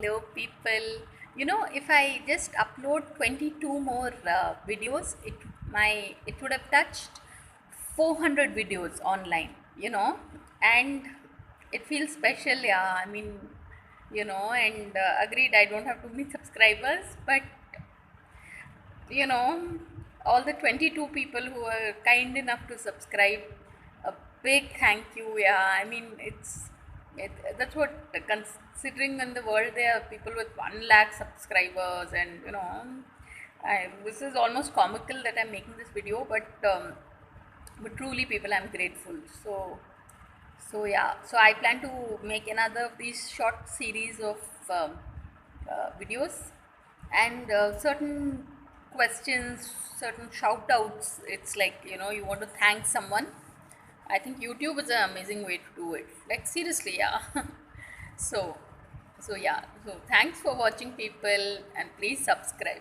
Hello, people. If I just upload 22 more videos, it would have touched 400 videos online. And it feels special. Yeah, I mean, and agreed. I don't have too many subscribers, but you know, all the 22 people who are kind enough to subscribe, a big thank you. Yeah, I mean, that's what, considering in the world there are people with 1 lakh subscribers, and this is almost comical that I'm making this video, but truly, people, I'm grateful. So yeah, so I plan to make another of these short series of videos, and certain questions, certain shout outs. It's like, you want to thank someone. I think YouTube is an amazing way to do it. Like, seriously, yeah. so, so yeah. So thanks for watching, people, and please subscribe.